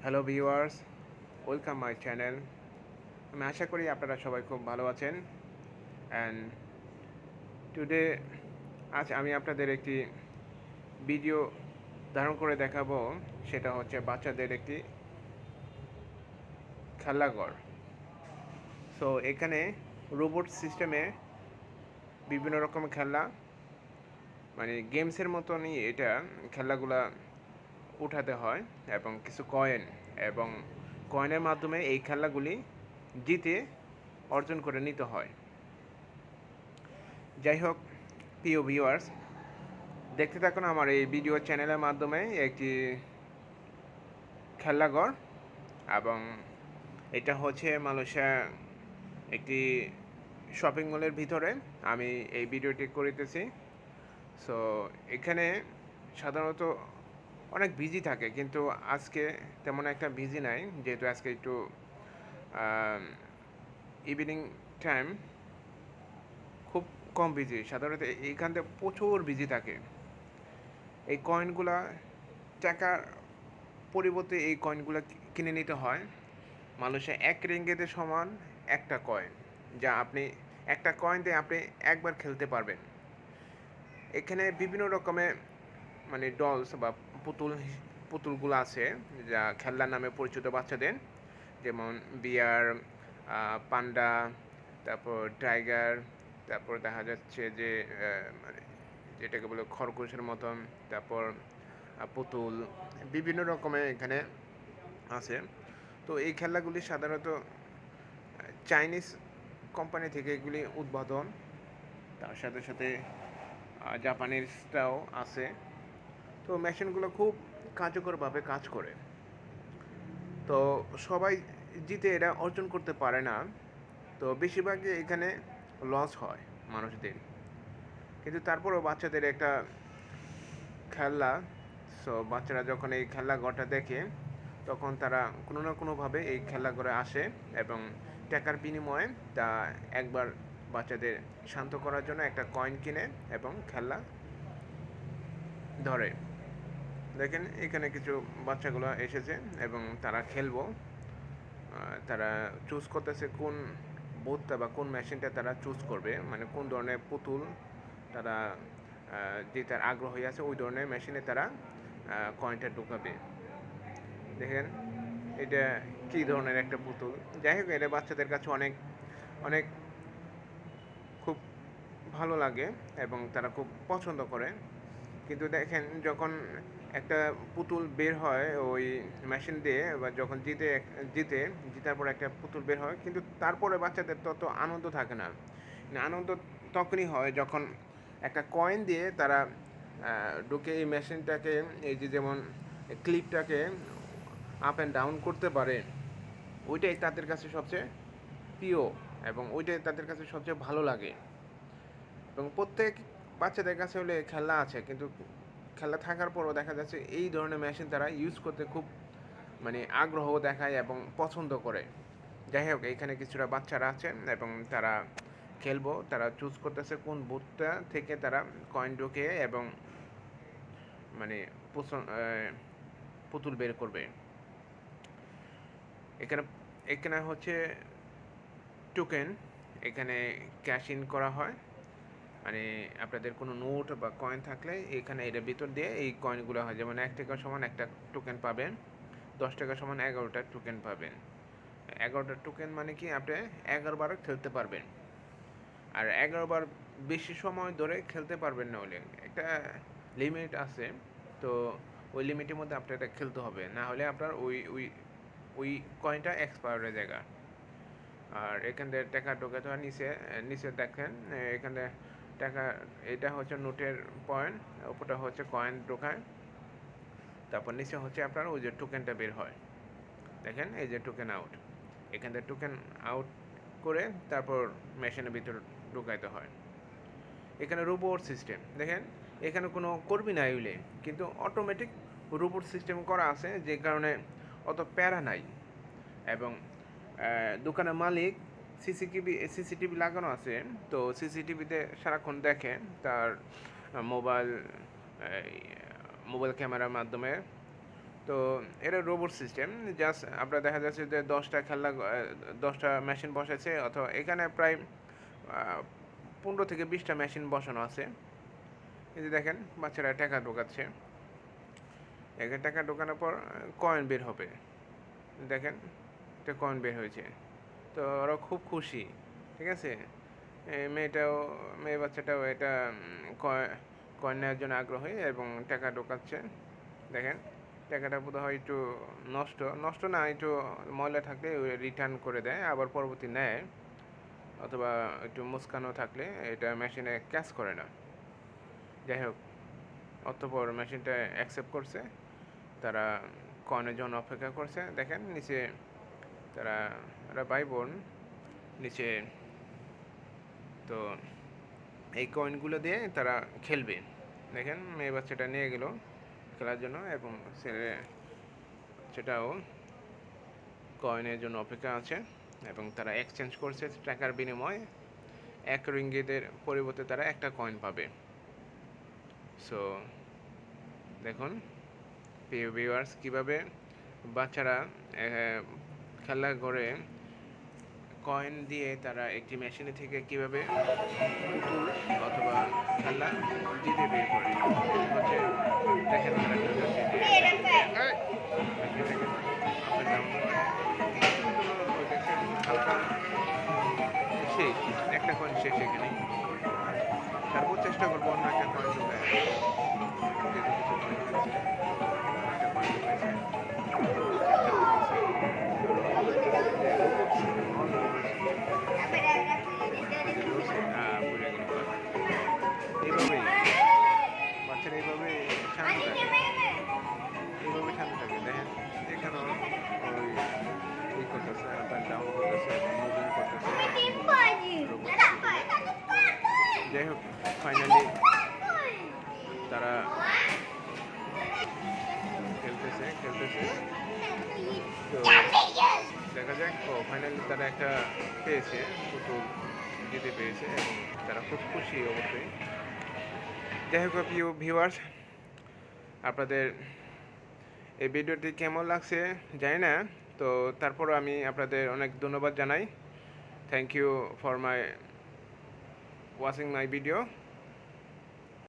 Hello viewers, welcome my channel. আমি আশা করি আপনারা সবাই খুব ভালো আছেন। অ্যান্ড টুডে আজ আমি আপনাদের একটি ভিডিও ধারণ করে দেখাবো। সেটা হচ্ছে বাচ্চাদের একটি খেলাঘর। সো এখানে রোবট সিস্টেমে বিভিন্ন রকমের খেলনা, মানে গেমসের মতনই এটা খেলনাগুলা উঠাতে হয় এবং কিছু কয়েন এবং কয়েনের মাধ্যমে এই খেলনাগুলি জিতে অর্জন করে নিতে হয়। যাই হোক, প্রিয় ভিউয়ার্স, দেখতে থাকুন আমার এই ভিডিও চ্যানেলের মাধ্যমে একটি খেলনাঘর। এবং এটা হচ্ছে মালয়েশিয়া একটি শপিং মলের ভিতরে আমি এই ভিডিওটি করিতেছি। সো এখানে সাধারণত অনেক বিজি থাকে, কিন্তু আজকে তেমন একটা বিজি নাই, যেহেতু আজকে একটু ইভিনিং টাইম, খুব কম বিজি। সাধারণত এইখান থেকে প্রচুর বিজি থাকে। এই কয়েনগুলা টাকার পরিবর্তে এই কয়েনগুলো কিনে নিতে হয়। মানুষের 1 রিঙ্গিতের সমান একটা কয়েন, যা আপনি একটা কয়েন দিয়ে আপনি একবার খেলতে পারবেন। এখানে বিভিন্ন রকমের মানে ডলস বা পুতুলগুলো আছে, যা খেলনার নামে পরিচিত বাচ্চাদের, যেমন বিয়ার, পান্ডা, তারপর টাইগার, তারপর দেখা যাচ্ছে যে মানে যেটাকে বলে খরগোশের মতন, তারপর পুতুল, বিভিন্ন রকমের এখানে আছে। তো এই খেলনাগুলি সাধারণত চাইনিজ কোম্পানি থেকে এগুলি উদ্ভাবন, তার সাথে সাথে জাপানিজটাও আছে। তো মেশিনগুলো খুব কার্যকরভাবে কাজ করে। তো সবাই জিতে এটা অর্জন করতে পারে না, তো বেশিরভাগই এখানে লস হয় মানুষদের। কিন্তু তারপরেও বাচ্চাদের একটা খেলনা, সো বাচ্চারা যখন এই খেলনাঘরটা দেখে তখন তারা কোনো না কোনোভাবে এই খেলনাঘরে আসে এবং টাকার বিনিময়ে তা একবার বাচ্চাদের শান্ত করার জন্য একটা কয়েন কিনে এবং খেলনা ধরে। দেখেন এখানে কিছু বাচ্চাগুলো এসেছে এবং তারা খেলবো। তারা চুজ করতেছে কোন বুথটা বা কোন মেশিনটা তারা চুজ করবে, মানে কোন ধরনের পুতুল তারা যেটার আগ্রহী আছে ওই ধরনের মেশিনে তারা কয়েনটা ঢুকাবে। দেখেন এটা কী ধরনের একটা পুতুল। যাই হোক, এটা বাচ্চাদের কাছে অনেক অনেক খুব ভালো লাগে এবং তারা খুব পছন্দ করে। কিন্তু দেখেন যখন একটা পুতুল বের হয় ওই মেশিন দিয়ে, বা যখন জিতার পর একটা পুতুল বের হয়, কিন্তু তারপরে বাচ্চাদের তত আনন্দ থাকে না। আনন্দ তখনই হয় যখন একটা কয়েন দিয়ে তারা ঢুকে এই মেশিনটাকে, এই যে যেমন ক্লিপটাকে আপ অ্যান্ড ডাউন করতে পারে, ওইটাই তাদের কাছে সবচেয়ে প্রিয় এবং ওইটাই তাদের কাছে সবচেয়ে ভালো লাগে। এবং প্রত্যেক বাচ্চাদের কাছে হলে খেলনা আছে, কিন্তু খেলনা থাকার পরও দেখা যাচ্ছে এই ধরনের মেশিন তারা ইউজ করতে খুব মানে আগ্রহ দেখায় এবং পছন্দ করে। যাই হোক, এইখানে কিছুটা বাচ্চারা আছেন এবং তারা খেলবো, তারা চুজ করতেছে কোন বুথটা থেকে তারা কয়েন ঢুকে এবং মানে পুতুল বের করবে। এখানে এখানে হচ্ছে টোকেন, এখানে ক্যাশ ইন করা হয়। মানে আপনাদের কোনো নোট বা কয়েন থাকলে এখানে এটার ভিতর দিয়ে এই কয়েনগুলো হয়, যেমন 1 টাকা সমান একটা টোকেন পাবেন, 10 টাকা সমান 11টা টোকেন পাবেন। 11টা টোকেন মানে কি আপনি 11বার খেলতে পারবেন। আর 11বার বেশি সময় ধরে খেলতে পারবেন না, হলে একটা লিমিট আছে। তো ওই লিমিটের মধ্যে আপনার এটা খেলতে হবে, না হলে আপনার ওই ওই ওই কয়েনটা এক্সপায়ার হয়ে যায়। আর এখান থেকে টাকা ঢোকাতে হয় নিচে নিচে দেখেন এখানে টাকা, এটা হচ্ছে নোটের পয়েন্ট, ওপরটা হচ্ছে কয়েন ঢোকায়, তারপর নিচে হচ্ছে আপনার ওই যে টোকেনটা বের হয়। দেখেন এই যে টোকেন আউট, এখান থেকে টোকেন আউট করে তারপর মেশিনের ভিতর ঢুকাইতে হয়। এখানে রোবট সিস্টেম দেখেন, এখানে কোনো কর্মী নাই হইলে, কিন্তু অটোমেটিক রোবট সিস্টেম করা আছে, যে কারণে অত প্যারা নাই। এবং দোকানের মালিক সিসিটিভি লাগানো আছে, তো সিসিটিভিতে সারাক্ষণ দেখে তার মোবাইল মোবাইল ক্যামেরার মাধ্যমে তো এটা রোবট সিস্টেম। জাস্ট আপনার দেখা যাচ্ছে যে 10টা খেলনা 10টা মেশিন বসাইছে, অথবা এখানে প্রায় 15 থেকে 20টা মেশিন বসানো আছে। এই যে দেখেন বাচ্চারা টাকা ঢোকাচ্ছে, এখানে টাকা ঢোকানোর পর কয়েন বের হবে। দেখেন একটা কয়েন বের হয়েছে, তো ওরা খুব খুশি। ঠিক আছে, এই মেয়ে বাচ্চাটাও এটা কয়েন নেওয়ার জন্য আগ্রহী এবং টাকা ঢোকাচ্ছে। দেখেন টাকাটা বোধহয় একটু নষ্ট নষ্ট না, একটু ময়লা থাকলে রিটার্ন করে দেয়, আবার পরবর্তী নেয়, অথবা একটু মুচকানো থাকলে এটা মেশিনে ক্যাচ করে না। যাই হোক, অতঃপর মেশিনটা অ্যাকসেপ্ট করছে, তারা কয়েনের জন্য অপেক্ষা করছে। দেখেন নিচে তারা ভাই বোন নিচে, তো এই কয়েনগুলো দিয়ে তারা খেলবে। দেখেন মেয়ে বাচ্চাটা নিয়ে গেল খেলার জন্য, এবং সেটাও কয়েনের জন্য অপেক্ষা আছে, এবং তারা এক্সচেঞ্জ করছে টাকার বিনিময়ে। 1 রিঙ্গিতের পরিবর্তে তারা একটা কয়েন পাবে। সো দেখুন প্রিয় ভিউয়ার্স, কীভাবে বাচ্চারা খেলা করে কয়েন দিয়ে তারা একটি মেশিনে থেকে কীভাবে পুতুল অথবা খেলনা জিতে বের করে। হচ্ছে দেখেন তারা হালকা শেষ, একটা কয়েন শেষ এখানে। তারপর চেষ্টা করবো অন্য একটা কয়েন ঢুকায়, যেহেতু কিছু কয়েন হয়েছে, একটা কয়েন ঢুকাইছে, এইভাবেই বাচ্চারা এইভাবে শান্ত থাকে, এইভাবে শান্ত থাকে। দেখেন এখানেও ওই ই করতেছে, আপনার ডাউন করতেছে, মুভিং করতেছে। যাই হোক, ফাইনালি তারা খেলতেছে তো দেখা যাক। ফাইনালি তারা একটা পেয়েছে, পুতুল জিতে পেয়েছে, এবং তারা খুব খুশি অবশ্যই। যাই হোক প্রিয় ভিউয়ার্স, আপনাদের এই ভিডিওটি কেমন লাগছে জানি না, তো তারপরও আমি আপনাদের অনেক ধন্যবাদ জানাই। Thank you for watching my video.